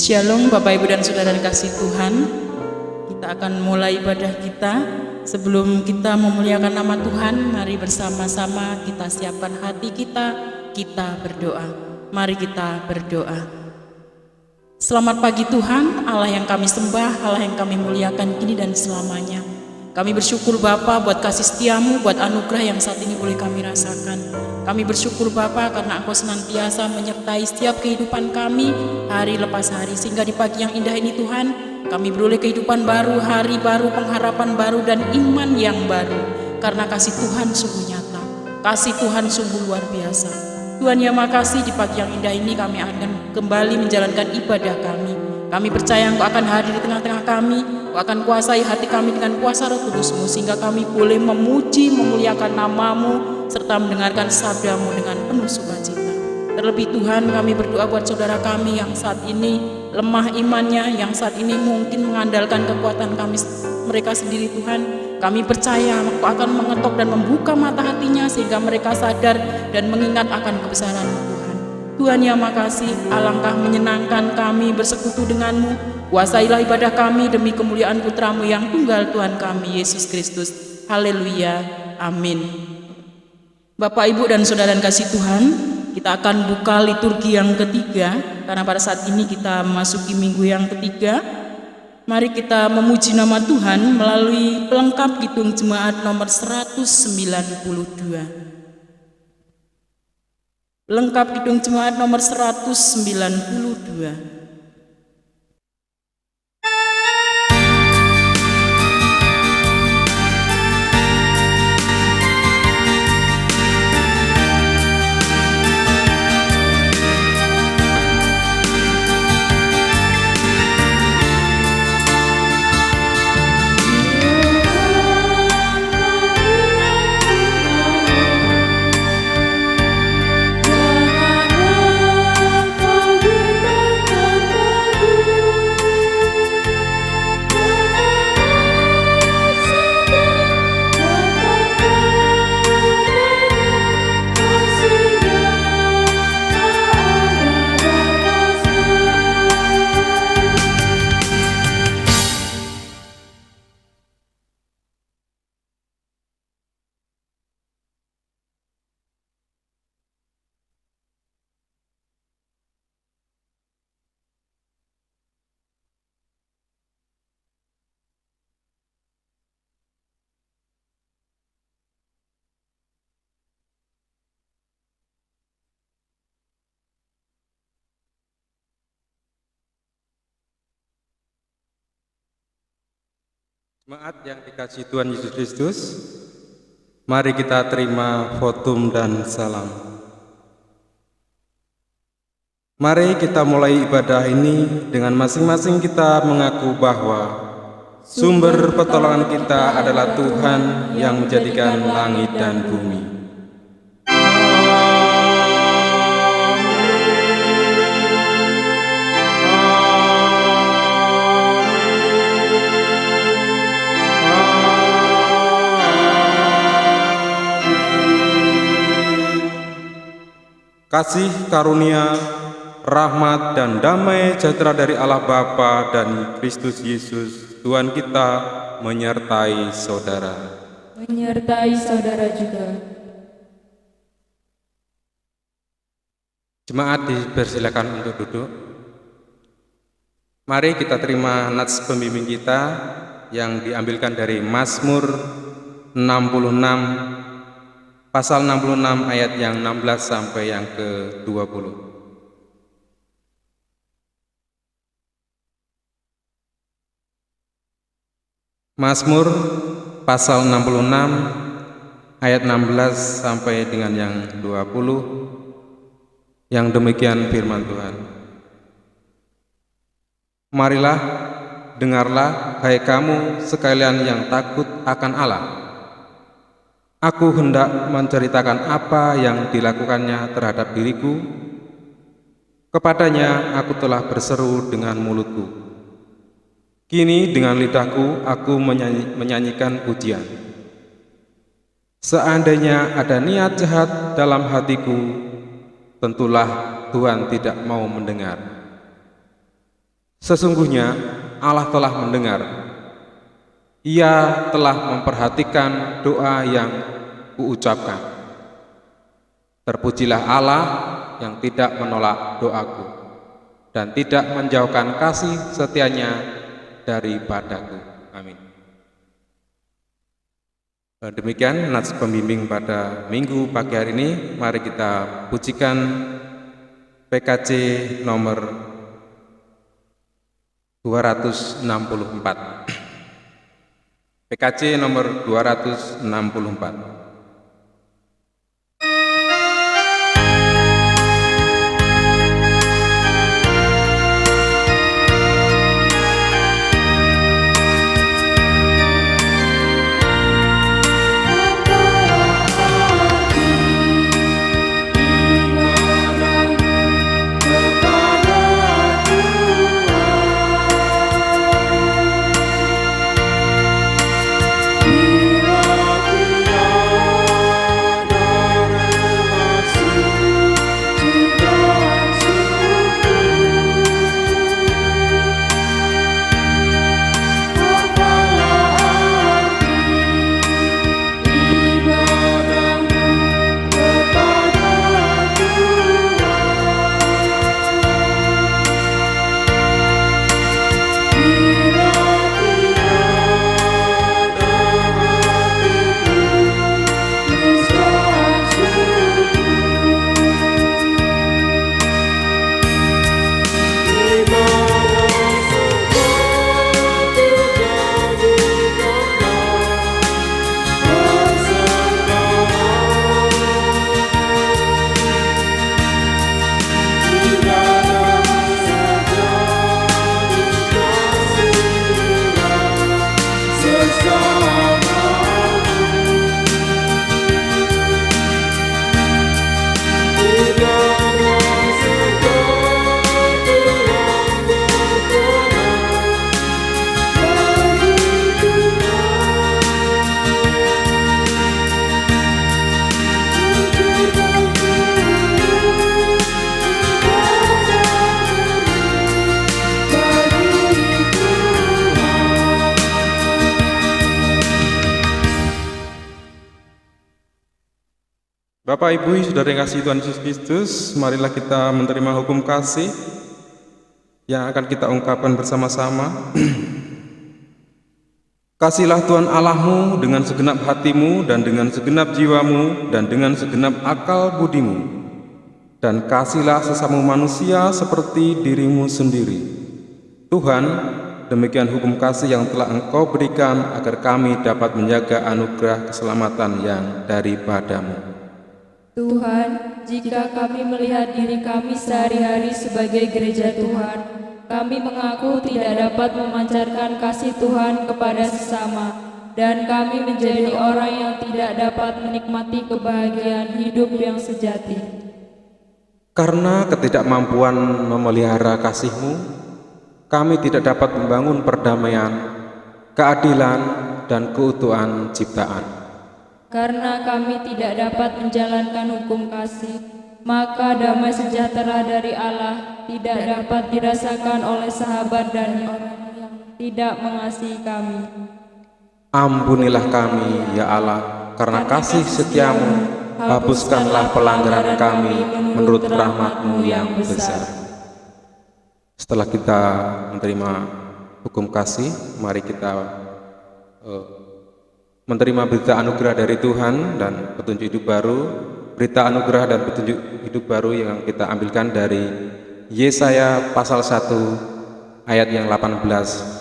Shalom Bapak Ibu dan Saudara kasih Tuhan. Kita akan mulai ibadah kita. Sebelum kita memuliakan nama Tuhan, mari bersama-sama kita siapkan hati kita berdoa. Mari kita berdoa. Selamat pagi Tuhan, Allah yang kami sembah, Allah yang kami muliakan kini dan selamanya. Kami bersyukur Bapa buat kasih setiamu, buat anugerah yang saat ini boleh kami rasakan. Kami bersyukur Bapa karena Engkau senantiasa menyertai setiap kehidupan kami hari lepas hari. Sehingga di pagi yang indah ini Tuhan, kami beroleh kehidupan baru, hari baru, pengharapan baru, dan iman yang baru. Karena kasih Tuhan sungguh nyata, kasih Tuhan sungguh luar biasa. Tuhan ya makasih di pagi yang indah ini kami akan kembali menjalankan ibadah kami. Kami percaya Engkau akan hadir di tengah-tengah kami, Engkau akan kuasai hati kami dengan kuasa Roh Kudus-Mu, sehingga kami boleh memuji, memuliakan nama-Mu, serta mendengarkan sabda-Mu dengan penuh sukacita. Terlebih Tuhan, kami berdoa buat saudara kami yang saat ini lemah imannya, yang saat ini mungkin mengandalkan kekuatan kami mereka sendiri Tuhan. Kami percaya Engkau akan mengetok dan membuka mata hatinya, sehingga mereka sadar dan mengingat akan kebesaran-Mu Tuhan. Tuhan yang makasih, alangkah menyenangkan kami bersekutu dengan-Mu. Kuasailah ibadah kami demi kemuliaan Putra-Mu yang tunggal Tuhan kami, Yesus Kristus. Haleluya, amin. Bapak, Ibu, dan Saudara kasih Tuhan, kita akan buka liturgi yang ketiga, karena pada saat ini kita memasuki minggu yang ketiga. Mari kita memuji nama Tuhan melalui pelengkap Kidung Jemaat nomor 192. Lengkap Kidung Jemaat nomor 192. Jemaat yang dikasihi Tuhan Yesus Kristus, mari kita terima votum dan salam. Mari kita mulai ibadah ini dengan masing-masing kita mengaku bahwa sumber pertolongan kita adalah Tuhan yang menjadikan langit dan bumi. Kasih karunia, rahmat dan damai sejahtera dari Allah Bapa dan Kristus Yesus Tuhan kita menyertai saudara. Menyertai saudara juga. Jemaat dipersilakan untuk duduk. Mari kita terima nats pembimbing kita yang diambilkan dari Mazmur 66 Pasal 66 ayat yang 16 sampai yang ke-20. Mazmur pasal 66 ayat 16 sampai dengan yang 20. Yang demikian firman Tuhan. Marilah, dengarlah, hai kamu sekalian yang takut akan Allah. Aku hendak menceritakan apa yang dilakukannya terhadap diriku. Kepadanya aku telah berseru dengan mulutku. Kini dengan lidahku aku menyanyikan pujian. Seandainya ada niat jahat dalam hatiku, tentulah Tuhan tidak mau mendengar. Sesungguhnya Allah telah mendengar. Ia telah memperhatikan doa yang kuucapkan. Terpujilah Allah yang tidak menolak doaku dan tidak menjauhkan kasih setianya daripadaku. Amin. Demikian nats pembimbing pada minggu pagi hari ini. Mari kita pujikan PKJ nomor 264. PKJ nomor 264. Bapak, Ibu, Saudara yang kasih Tuhan Yesus Kristus, marilah kita menerima hukum kasih yang akan kita ungkapkan bersama-sama. Kasihlah Tuhan Allahmu dengan segenap hatimu dan dengan segenap jiwamu dan dengan segenap akal budimu. Dan kasihlah sesama manusia seperti dirimu sendiri. Tuhan, demikian hukum kasih yang telah Engkau berikan agar kami dapat menjaga anugerah keselamatan yang daripadamu. Tuhan, jika kami melihat diri kami sehari-hari sebagai gereja Tuhan, kami mengaku tidak dapat memancarkan kasih Tuhan kepada sesama, dan kami menjadi orang yang tidak dapat menikmati kebahagiaan hidup yang sejati. Karena ketidakmampuan memelihara kasih-Mu, kami tidak dapat membangun perdamaian, keadilan, dan keutuhan ciptaan. Karena kami tidak dapat menjalankan hukum kasih, maka damai sejahtera dari Allah tidak dapat dirasakan oleh sahabat dan orang yang tidak mengasihi kami. Ampunilah kami, ya Allah, karena kasih setiamu, hapuskanlah pelanggaran kami menurut rahmat-Mu yang besar. Setelah kita menerima hukum kasih, mari kita menerima berita anugerah dari Tuhan dan petunjuk hidup baru. Berita anugerah dan petunjuk hidup baru yang kita ambilkan dari Yesaya pasal 1 ayat yang 18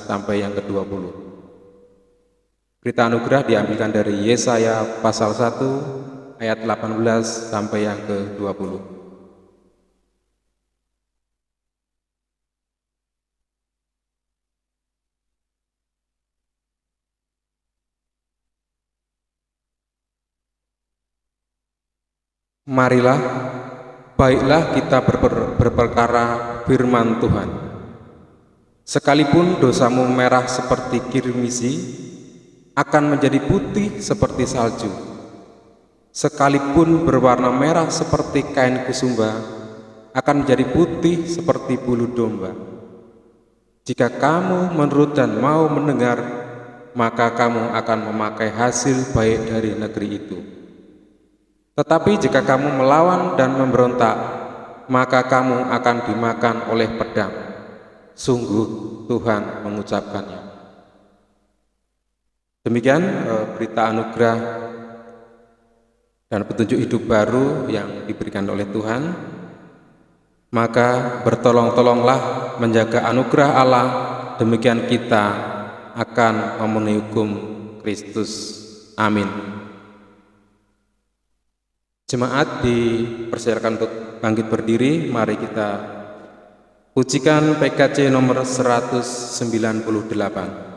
sampai yang ke-20. Berita anugerah diambilkan dari Yesaya pasal 1 ayat 18 sampai yang ke-20. Marilah, baiklah kita berperkara firman Tuhan. Sekalipun dosamu merah seperti kirmisi, akan menjadi putih seperti salju. Sekalipun berwarna merah seperti kain kusumba, akan menjadi putih seperti bulu domba. Jika kamu menurut dan mau mendengar, maka kamu akan memakai hasil baik dari negeri itu. Tetapi jika kamu melawan dan memberontak, maka kamu akan dimakan oleh pedang. Sungguh Tuhan mengucapkannya. Demikian berita anugerah dan petunjuk hidup baru yang diberikan oleh Tuhan. Maka bertolong-tolonglah menjaga anugerah Allah, demikian kita akan memenuhi hukum Kristus. Amin. Jemaat dipersilakan untuk bangkit berdiri. Mari kita pujikan PKJ nomor 198.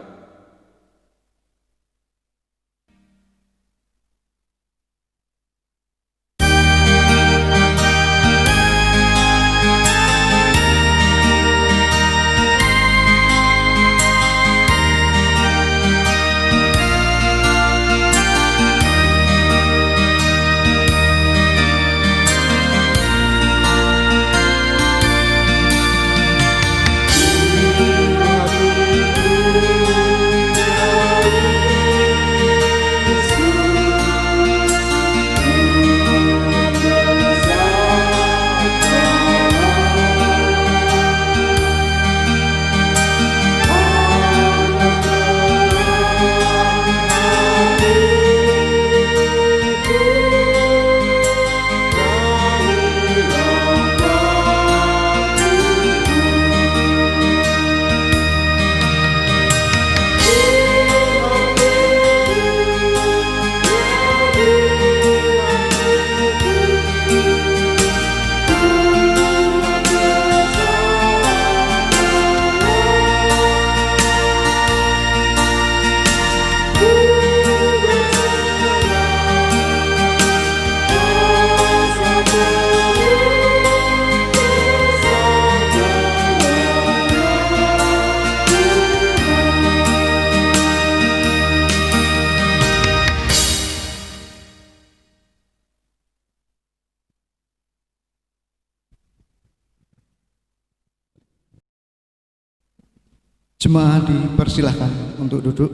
Jemaat dipersilahkan untuk duduk.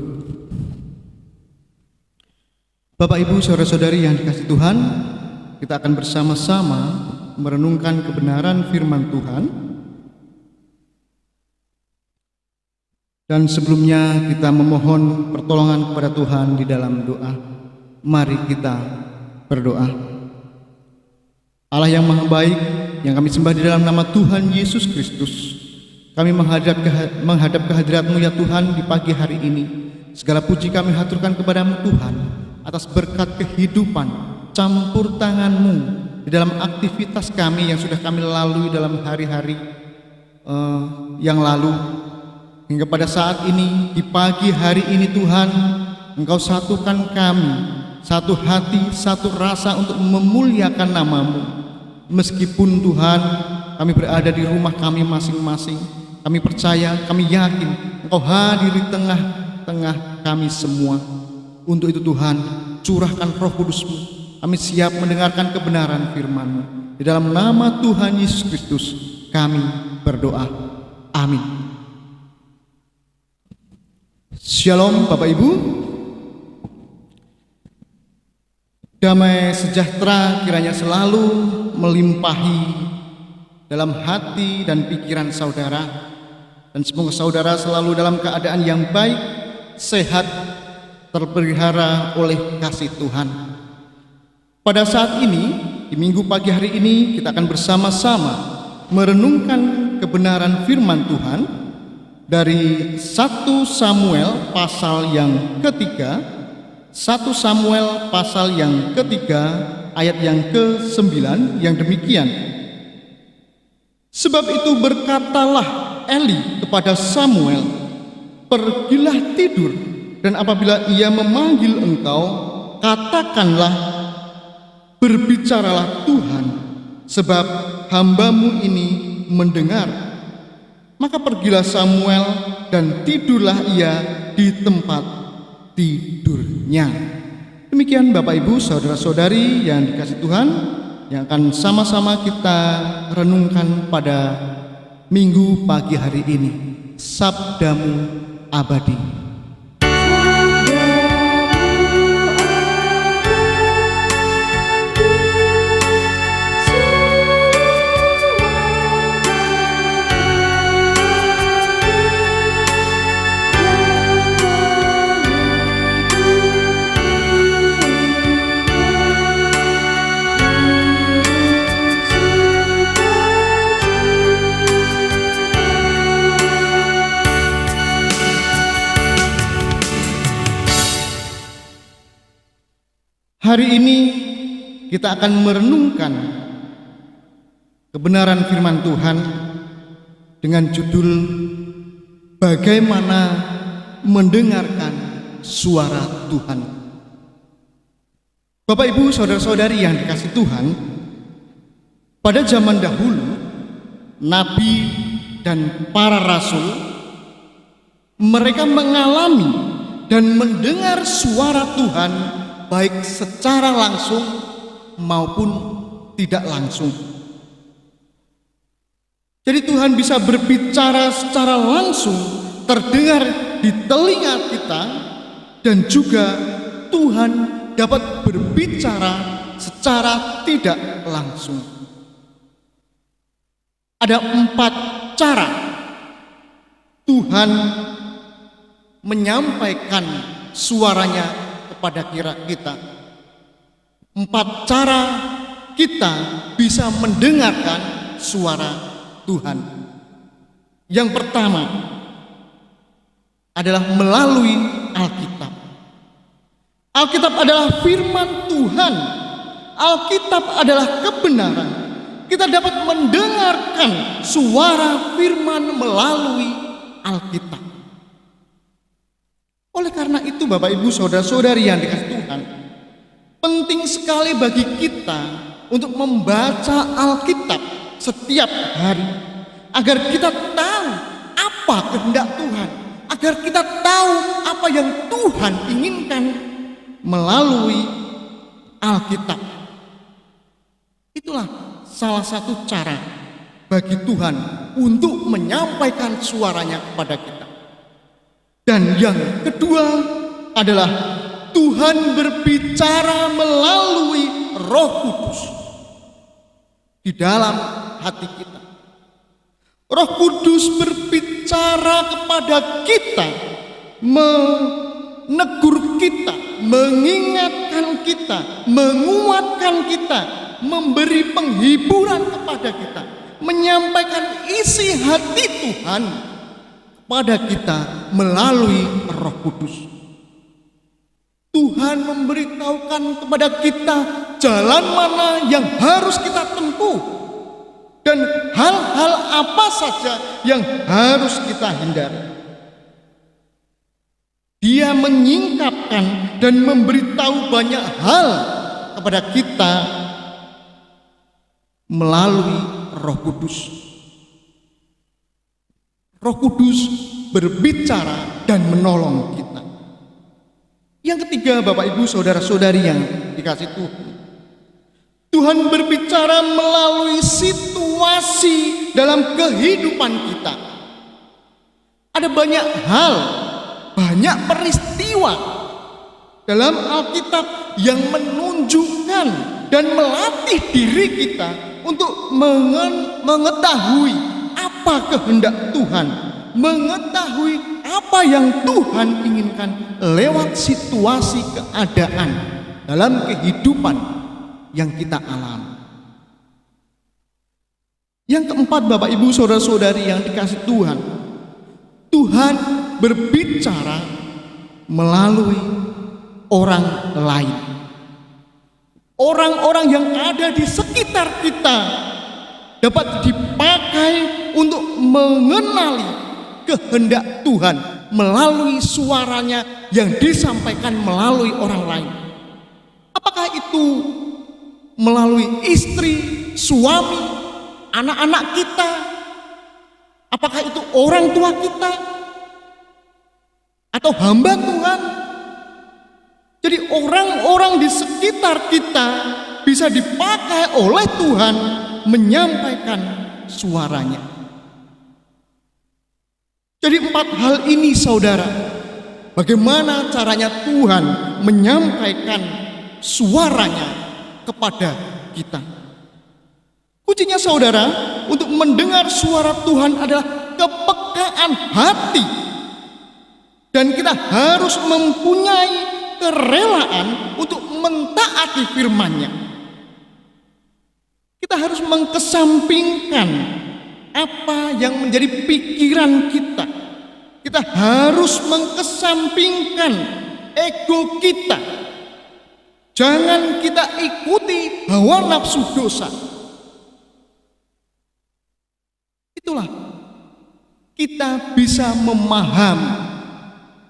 Bapak, Ibu, saudara-saudari yang dikasihi Tuhan, kita akan bersama-sama merenungkan kebenaran firman Tuhan. Dan sebelumnya kita memohon pertolongan kepada Tuhan di dalam doa. Mari kita berdoa. Allah yang Maha Baik, yang kami sembah di dalam nama Tuhan Yesus Kristus, kami menghadap kehadirat-Mu ya Tuhan di pagi hari ini. Segala puji kami haturkan kepada-Mu Tuhan atas berkat kehidupan, campur tangan-Mu di dalam aktivitas kami yang sudah kami lalui dalam hari-hari yang lalu. Hingga pada saat ini, di pagi hari ini Tuhan, Engkau satukan kami, satu hati, satu rasa untuk memuliakan nama-Mu. Meskipun Tuhan, kami berada di rumah kami masing-masing, kami percaya, kami yakin Engkau hadir di tengah-tengah kami semua. Untuk itu Tuhan, curahkan Roh Kudus-Mu. Kami siap mendengarkan kebenaran firman-Mu. Di dalam nama Tuhan Yesus Kristus kami berdoa. Amin. Shalom Bapak Ibu. Damai sejahtera kiranya selalu melimpahi dalam hati dan pikiran saudara, dan semoga saudara selalu dalam keadaan yang baik, sehat, terpelihara oleh kasih Tuhan. Pada saat ini, di minggu pagi hari ini, kita akan bersama-sama merenungkan kebenaran firman Tuhan dari 1 Samuel pasal yang ketiga, 1 Samuel pasal yang ketiga, ayat yang ke-9 yang demikian. Sebab itu berkatalah Eli kepada Samuel, pergilah tidur, dan apabila ia memanggil engkau, katakanlah, berbicaralah Tuhan, sebab hamba-Mu ini mendengar. Maka pergilah Samuel dan tidurlah ia di tempat tidurnya. Demikian Bapak Ibu, saudara-saudari yang dikasihi Tuhan, yang akan sama-sama kita renungkan pada minggu pagi hari ini. sabdamu abadi. Hari ini kita akan merenungkan kebenaran firman Tuhan dengan judul Bagaimana Mendengarkan Suara Tuhan. Bapak, Ibu, saudara-saudari yang dikasihi Tuhan, pada zaman dahulu nabi dan para rasul mereka mengalami dan mendengar suara Tuhan baik secara langsung maupun tidak langsung. Jadi Tuhan bisa berbicara secara langsung, terdengar di telinga kita, dan juga Tuhan dapat berbicara secara tidak langsung. Ada 4 cara Tuhan menyampaikan suaranya kepada kita. 4 cara kita bisa mendengarkan suara Tuhan. Yang pertama adalah melalui Alkitab. Alkitab adalah firman Tuhan. Alkitab adalah kebenaran. Kita dapat mendengarkan suara firman melalui Alkitab. Oleh karena itu, Bapak, Ibu, saudara-saudari yang dikasihi Tuhan, penting sekali bagi kita untuk membaca Alkitab setiap hari, agar kita tahu apa kehendak Tuhan, agar kita tahu apa yang Tuhan inginkan melalui Alkitab. Itulah salah satu cara bagi Tuhan untuk menyampaikan suaranya kepada kita. Dan yang kedua adalah Tuhan berbicara melalui Roh Kudus di dalam hati kita. Roh Kudus berbicara kepada kita, menegur kita, mengingatkan kita, menguatkan kita, memberi penghiburan kepada kita, menyampaikan isi hati Tuhan pada kita melalui Roh Kudus. Tuhan memberitahukan kepada kita jalan mana yang harus kita tempuh dan hal-hal apa saja yang harus kita hindari. Dia menyingkapkan dan memberitahu banyak hal kepada kita melalui Roh Kudus. Roh Kudus berbicara dan menolong kita. Yang ketiga, Bapak, Ibu, saudara-saudari yang dikasihi Tuhan, Tuhan berbicara melalui situasi dalam kehidupan kita. Ada banyak hal, banyak peristiwa dalam Alkitab yang menunjukkan dan melatih diri kita untuk mengetahui apa kehendak Tuhan, mengetahui apa yang Tuhan inginkan lewat situasi keadaan dalam kehidupan yang kita alami. Yang keempat, Bapak, Ibu, saudara-saudari yang dikasihi Tuhan, Tuhan berbicara melalui orang lain. Orang-orang yang ada di sekitar kita dapat dipakai untuk mengenali kehendak Tuhan melalui suaranya yang disampaikan melalui orang lain. Apakah itu melalui istri, suami, anak-anak kita? Apakah itu orang tua kita? Atau hamba Tuhan? Jadi orang-orang di sekitar kita bisa dipakai oleh Tuhan menyampaikan suaranya. Jadi 4 hal ini saudara, bagaimana caranya Tuhan menyampaikan suaranya kepada kita. Kuncinya saudara, untuk mendengar suara Tuhan adalah kepekaan hati. Dan kita harus mempunyai kerelaan untuk mentaati firman-Nya. Kita harus mengkesampingkan apa yang menjadi pikiran kita. Kita harus mengkesampingkan ego kita. Jangan kita ikuti hawa nafsu dosa. Itulah kita bisa memahami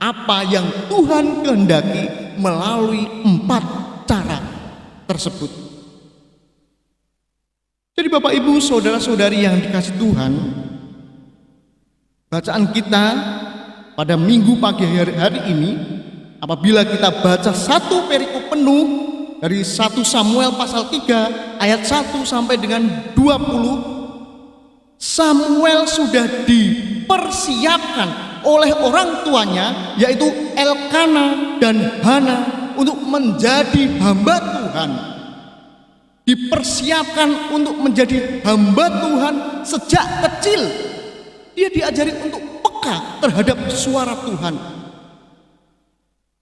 apa yang Tuhan kehendaki melalui 4 cara tersebut. Jadi Bapak Ibu, saudara-saudari yang dikasihi Tuhan, bacaan kita pada minggu pagi hari ini, apabila kita baca satu perikop penuh dari 1 Samuel pasal 3 ayat 1 sampai dengan 20, Samuel sudah dipersiapkan oleh orang tuanya, yaitu Elkana dan Hana, untuk menjadi hamba Tuhan. Dipersiapkan untuk menjadi hamba Tuhan sejak kecil. Dia diajari untuk peka terhadap suara Tuhan.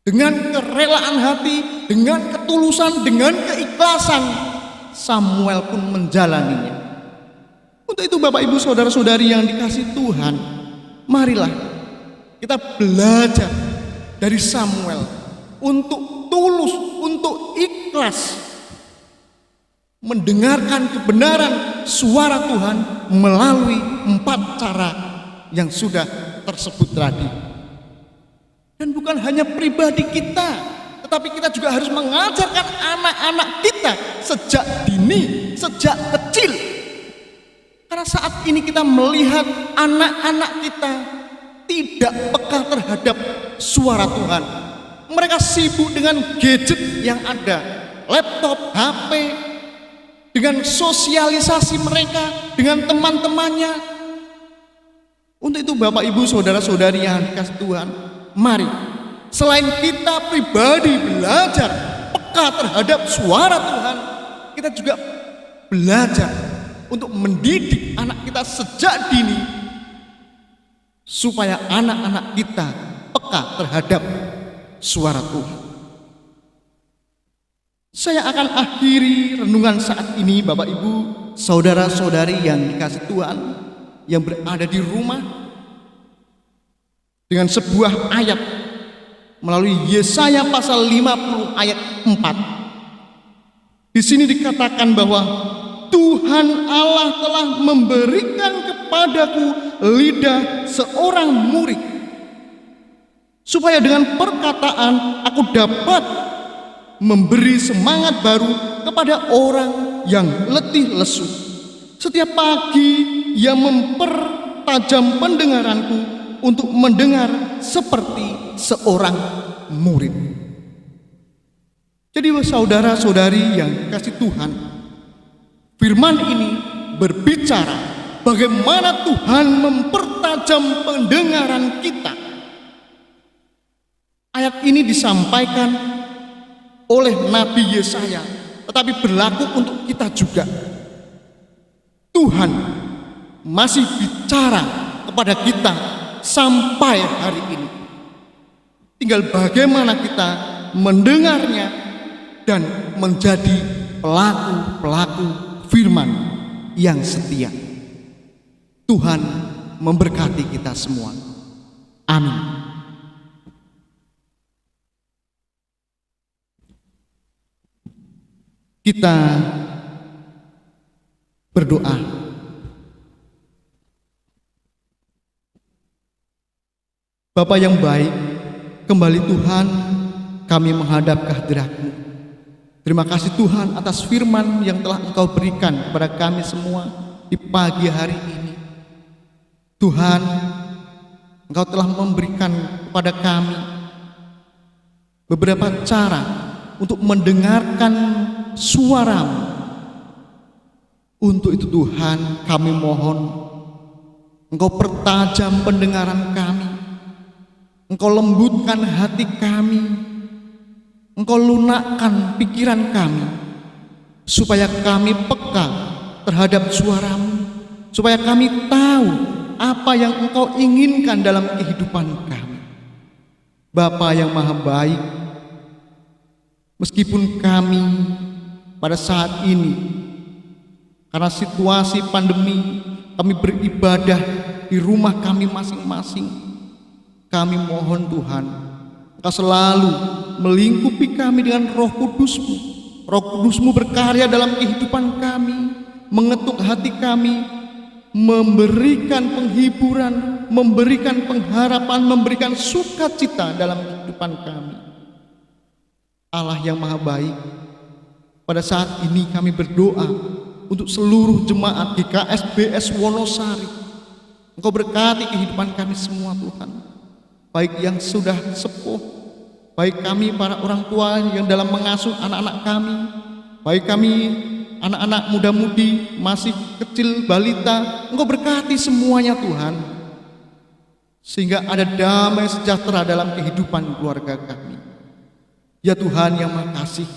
Dengan kerelaan hati, dengan ketulusan, dengan keikhlasan, Samuel pun menjalaninya. Untuk itu Bapak Ibu saudara-saudari yang dikasihi Tuhan, marilah kita belajar dari Samuel untuk tulus, untuk ikhlas mendengarkan kebenaran suara Tuhan melalui 4 cara yang sudah tersebut tadi. Dan bukan hanya pribadi kita, tetapi kita juga harus mengajarkan anak-anak kita sejak dini, sejak kecil. Karena saat ini kita melihat anak-anak kita tidak peka terhadap suara Tuhan. Mereka sibuk dengan gadget yang ada, laptop, HP, dengan sosialisasi mereka dengan teman-temannya. Untuk itu Bapak Ibu saudara-saudari yang dikasihi Tuhan, mari selain kita pribadi belajar peka terhadap suara Tuhan, kita juga belajar untuk mendidik anak kita sejak dini supaya anak-anak kita peka terhadap suara Tuhan. Saya akan akhiri renungan saat ini Bapak Ibu, saudara-saudari yang dikasihi Tuhan yang berada di rumah, dengan sebuah ayat melalui Yesaya pasal 50 ayat 4. Di sini dikatakan bahwa Tuhan Allah telah memberikan kepadaku lidah seorang murid, supaya dengan perkataan aku dapat memberi semangat baru kepada orang yang letih lesu. Setiap pagi ia mempertajam pendengaranku untuk mendengar seperti seorang murid. Jadi saudara-saudari yang dikasihi Tuhan, firman ini berbicara bagaimana Tuhan mempertajam pendengaran kita. Ayat ini disampaikan oleh Nabi Yesaya, tetapi berlaku untuk kita juga. Tuhan masih bicara kepada kita sampai hari ini. Tinggal bagaimana kita mendengarnya dan menjadi pelaku-pelaku firman yang setia. Tuhan memberkati kita semua. Amin. Kita berdoa. Bapa yang baik, kembali Tuhan kami menghadap kehadirat-Mu. Terima kasih Tuhan atas firman yang telah Engkau berikan kepada kami semua di pagi hari ini. Tuhan, Engkau telah memberikan kepada kami beberapa cara untuk mendengarkan suara-Mu. Untuk itu Tuhan kami mohon, Engkau pertajam pendengaran kami, Engkau lembutkan hati kami, Engkau lunakkan pikiran kami, supaya kami peka terhadap suara-Mu, supaya kami tahu apa yang Engkau inginkan dalam kehidupan kami. Bapa yang Maha Baik, meskipun kami pada saat ini karena situasi pandemi kami beribadah di rumah kami masing-masing, kami mohon Tuhan, Engkau selalu melingkupi kami dengan Roh Kudus-Mu. Roh Kudus-Mu berkarya dalam kehidupan kami, mengetuk hati kami, memberikan penghiburan, memberikan pengharapan, memberikan sukacita dalam kehidupan kami. Allah yang Maha Baik, pada saat ini kami berdoa untuk seluruh jemaat GKSBS Wonosari. Engkau berkati kehidupan kami semua Tuhan, baik yang sudah sepuh, baik kami para orang tua yang dalam mengasuh anak-anak kami, baik kami anak-anak muda-mudi masih kecil, balita. Engkau berkati semuanya Tuhan, sehingga ada damai sejahtera dalam kehidupan keluarga kami. Ya Tuhan yang Maha Kasih,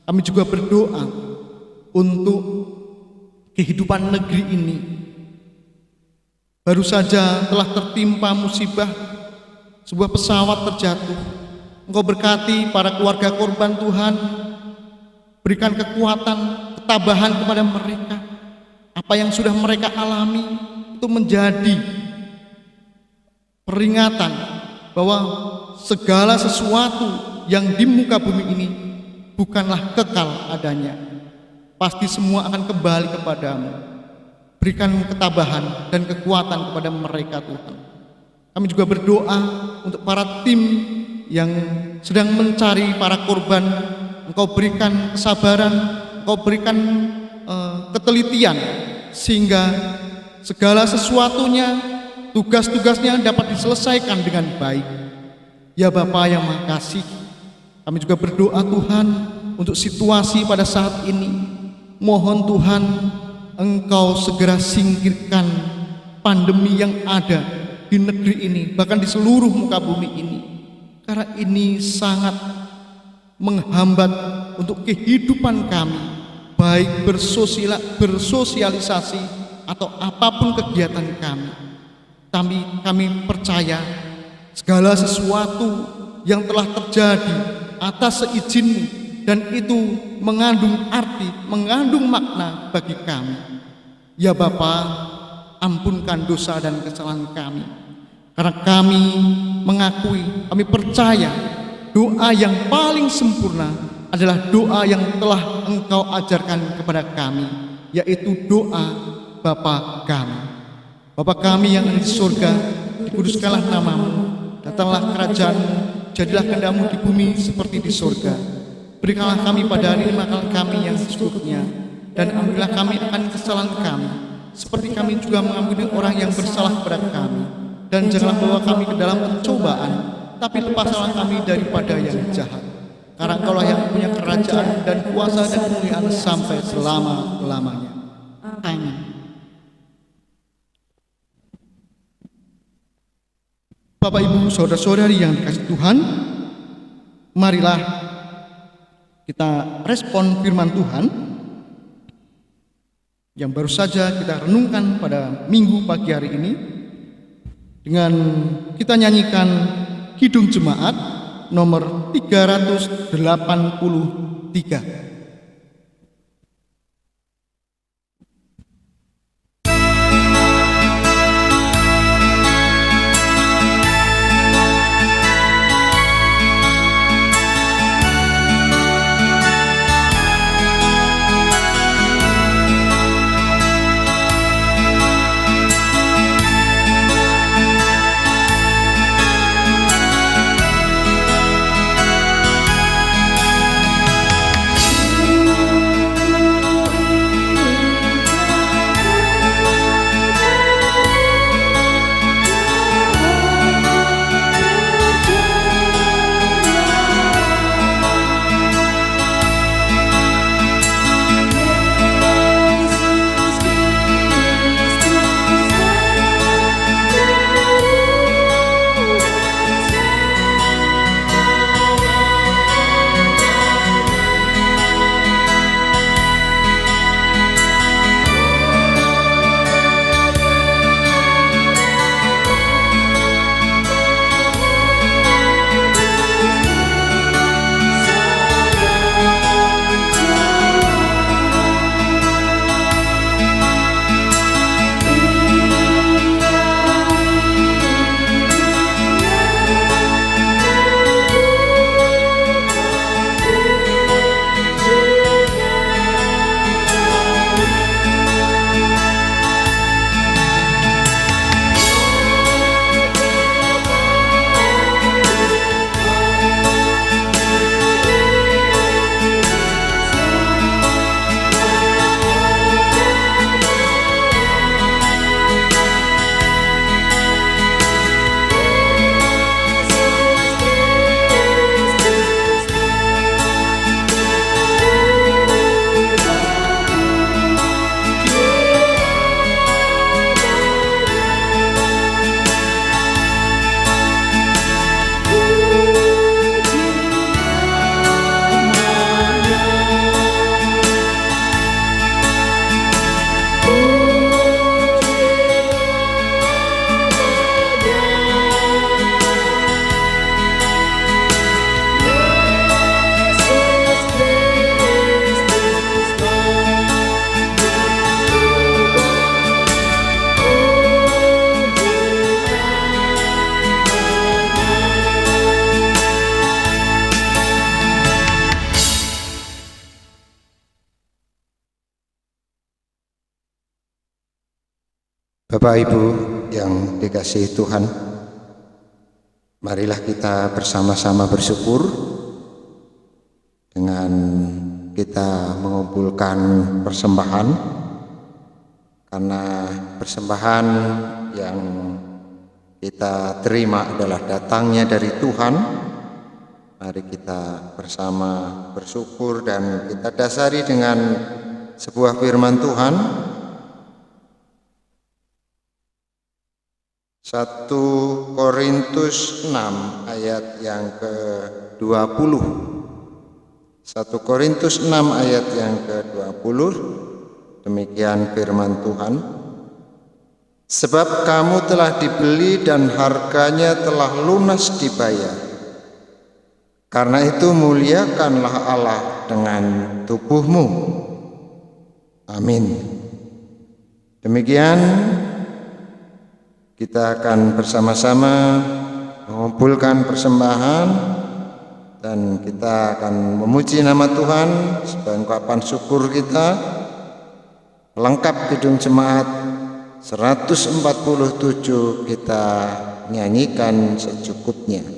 kami juga berdoa untuk kehidupan negeri ini. Baru saja telah tertimpa musibah, sebuah pesawat terjatuh. Engkau berkati para keluarga korban Tuhan, berikan kekuatan, ketabahan kepada mereka. Apa yang sudah mereka alami itu menjadi peringatan bahwa segala sesuatu yang di muka bumi ini bukanlah kekal adanya. Pasti semua akan kembali kepadamu. Berikan ketabahan dan kekuatan kepada mereka Tuhan. Kami juga berdoa untuk para tim yang sedang mencari para korban. Engkau berikan kesabaran, Engkau berikan ketelitian, sehingga segala sesuatunya, tugas-tugasnya dapat diselesaikan dengan baik. Ya Bapa yang Maha Kasih, kami juga berdoa Tuhan untuk situasi pada saat ini. Mohon Tuhan, Engkau segera singkirkan pandemi yang ada di negeri ini, bahkan di seluruh muka bumi ini, karena ini sangat menghambat untuk kehidupan kami, baik bersosialisasi atau apapun kegiatan kami. Kami percaya segala sesuatu yang telah terjadi atas seizin-Mu, dan itu mengandung arti, mengandung makna bagi kami. Ya Bapa, ampunkan dosa dan kesalahan kami, karena kami mengakui, kami percaya doa yang paling sempurna adalah doa yang telah Engkau ajarkan kepada kami, yaitu doa Bapa kami. Bapa kami yang ada di surga, dikuduskanlah nama-Mu, datanglah kerajaan-Mu, jadilah kehendak-Mu di bumi seperti di surga. Berikanlah kami pada hari ini makan kami yang secukupnya, dan ampunilah kami akan kesalahan kami, seperti kami juga mengampuni orang yang bersalah kepada kami. Dan janganlah bawa kami ke dalam pencobaan, tapi lepaskanlah kami daripada yang jahat. Karena Engkaulah yang punya kerajaan dan kuasa dan kemuliaan sampai selama-lamanya. Amin. Bapak, Ibu, saudara-saudari yang dikasihi Tuhan, marilah kita respon firman Tuhan yang baru saja kita renungkan pada minggu pagi hari ini dengan kita nyanyikan Kidung Jemaat nomor 383. Bapak Ibu yang dikasihi Tuhan, marilah kita bersama-sama bersyukur dengan kita mengumpulkan persembahan, karena persembahan yang kita terima adalah datangnya dari Tuhan. Mari kita bersama bersyukur dan kita dasari dengan sebuah firman Tuhan. 1 Korintus 6 ayat yang ke-20. 1 Korintus 6 ayat yang ke-20. Demikian firman Tuhan. Sebab kamu telah dibeli dan harganya telah lunas dibayar. Karena itu muliakanlah Allah dengan tubuhmu. Amin. Demikian kita akan bersama-sama mengumpulkan persembahan dan kita akan memuji nama Tuhan sebagai ungkapan syukur kita. Lengkap Kidung Jemaat 147 kita nyanyikan secukupnya.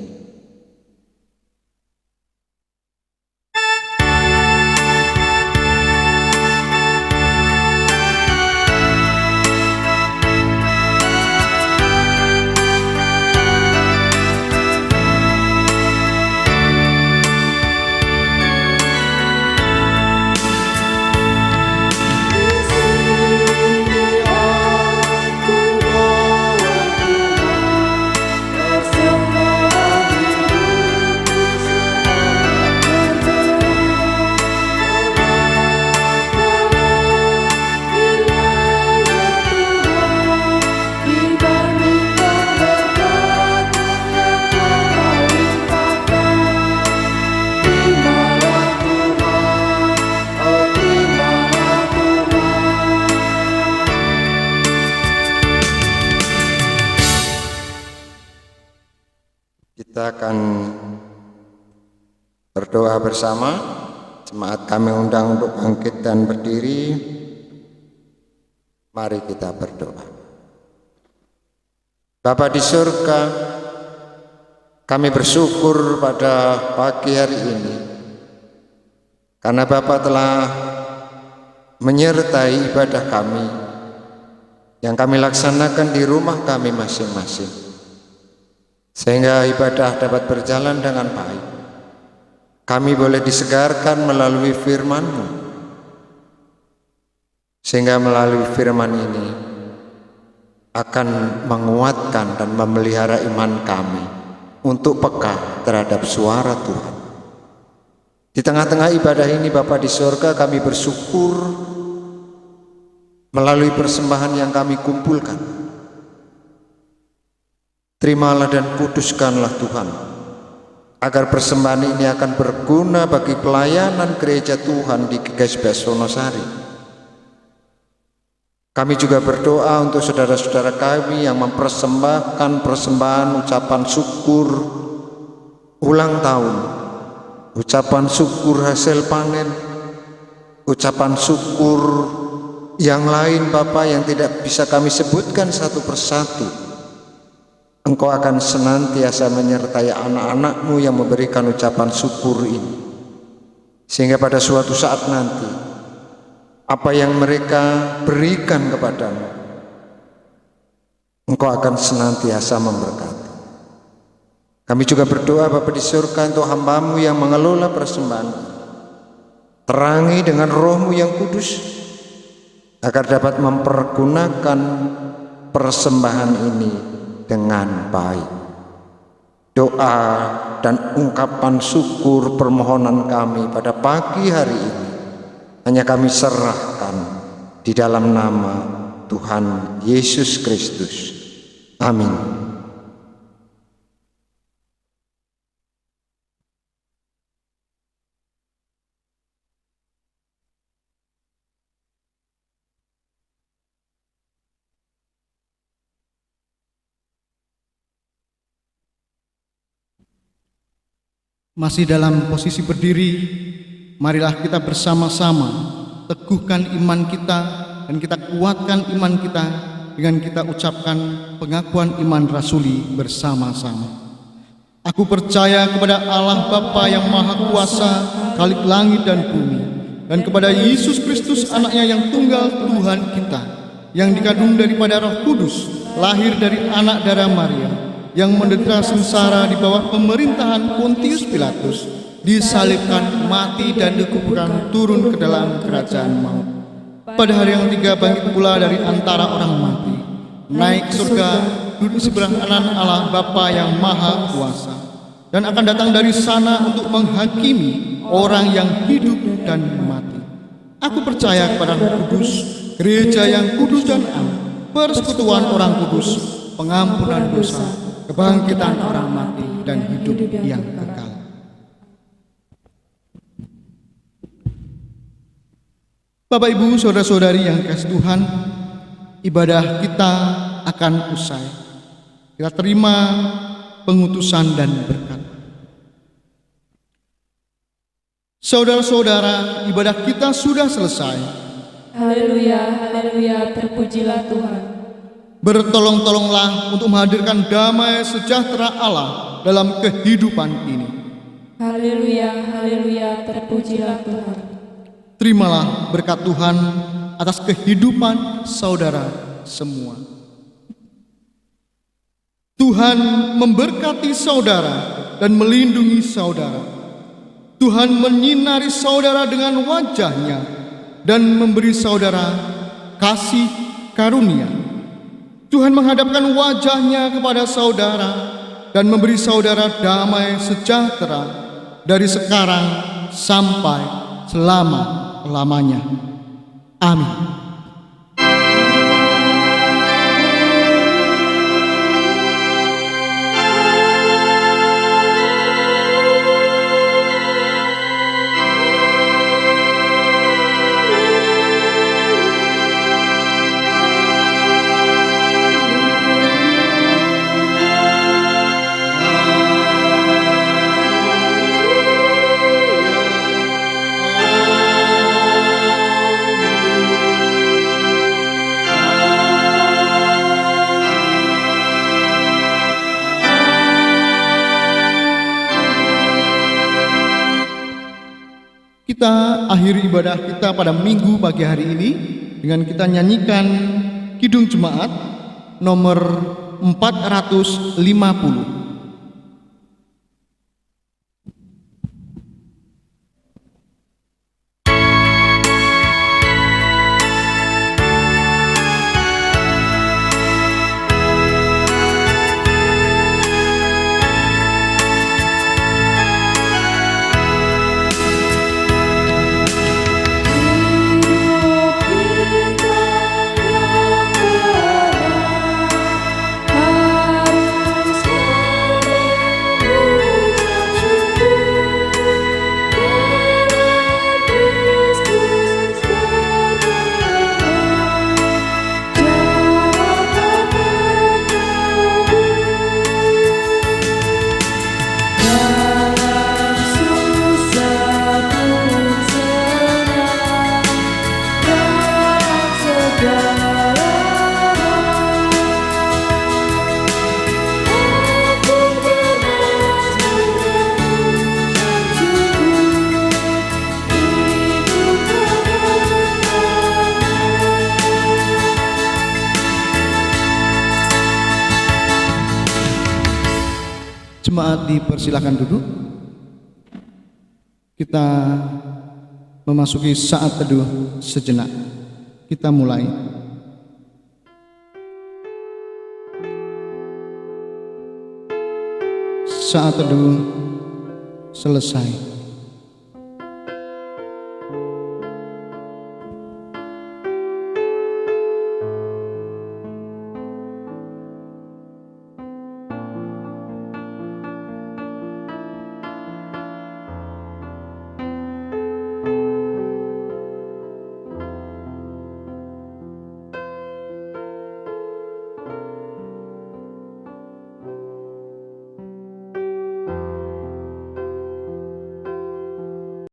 Kita akan berdoa bersama. Jemaat kami undang untuk bangkit dan berdiri. Mari kita berdoa. Bapa di surga, kami bersyukur pada pagi hari ini karena Bapa telah menyertai ibadah kami yang kami laksanakan di rumah kami masing-masing, sehingga ibadah dapat berjalan dengan baik. Kami boleh disegarkan melalui firman-Mu, sehingga melalui firman ini akan menguatkan dan memelihara iman kami untuk peka terhadap suara Tuhan. Di tengah-tengah ibadah ini Bapa di surga, kami bersyukur melalui persembahan yang kami kumpulkan. Terimalah dan kuduskanlah Tuhan, agar persembahan ini akan berguna bagi pelayanan gereja Tuhan di GKSBS Wonosari. Kami juga berdoa untuk saudara-saudara kami yang mempersembahkan persembahan ucapan syukur ulang tahun, ucapan syukur hasil panen, ucapan syukur yang lain Bapa yang tidak bisa kami sebutkan satu persatu. Engkau akan senantiasa menyertai anak-anak-Mu yang memberikan ucapan syukur ini, sehingga pada suatu saat nanti apa yang mereka berikan kepadamu, Engkau akan senantiasa memberkati. Kami juga berdoa Bapa di surga untuk hamba-Mu yang mengelola persembahan, terangi dengan Roh-Mu yang kudus, agar dapat mempergunakan persembahan ini dengan baik. Doa dan ungkapan syukur permohonan kami pada pagi hari ini hanya kami serahkan di dalam nama Tuhan Yesus Kristus. Amin. Masih dalam posisi berdiri, marilah kita bersama-sama teguhkan iman kita dan kita kuatkan iman kita dengan kita ucapkan pengakuan iman rasuli bersama-sama. Aku percaya kepada Allah Bapa yang Maha Kuasa, Khalik langit dan bumi, dan kepada Yesus Kristus anaknya yang tunggal Tuhan kita, yang dikandung daripada Roh Kudus, lahir dari anak darah Maria, yang menderita sengsara di bawah pemerintahan Pontius Pilatus, disalibkan, mati dan dikuburkan, turun ke dalam kerajaan maut. Pada hari yang ketiga bangkit pula dari antara orang mati, naik ke surga, duduk di sebelah kanan Allah Bapa yang Maha Kuasa, dan akan datang dari sana untuk menghakimi orang yang hidup dan mati. Aku percaya kepada Roh Kudus, gereja yang kudus dan am, persekutuan orang kudus, pengampunan dosa, kebangkitan orang mati, dan hidup yang kekal. Bapak, Ibu, saudara-saudari yang dikasihi Tuhan, ibadah kita akan usai. Kita terima pengutusan dan berkat. Saudara-saudara, ibadah kita sudah selesai. Haleluya, haleluya, terpujilah Tuhan. Bertolong-tolonglah untuk menghadirkan damai sejahtera Allah dalam kehidupan ini. Haleluya, haleluya, terpujilah Tuhan. Terimalah berkat Tuhan atas kehidupan saudara semua. Tuhan memberkati saudara dan melindungi saudara. Tuhan menyinari saudara dengan wajah-Nya dan memberi saudara kasih karunia. Tuhan menghadapkan wajah-Nya kepada saudara dan memberi saudara damai sejahtera dari sekarang sampai selama-lamanya. Amin. Kita akhiri ibadah kita pada minggu pagi hari ini dengan kita nyanyikan Kidung Jemaat nomor 450. Jemaat dipersilakan duduk. Kita memasuki saat teduh sejenak. Kita mulai. Saat teduh selesai.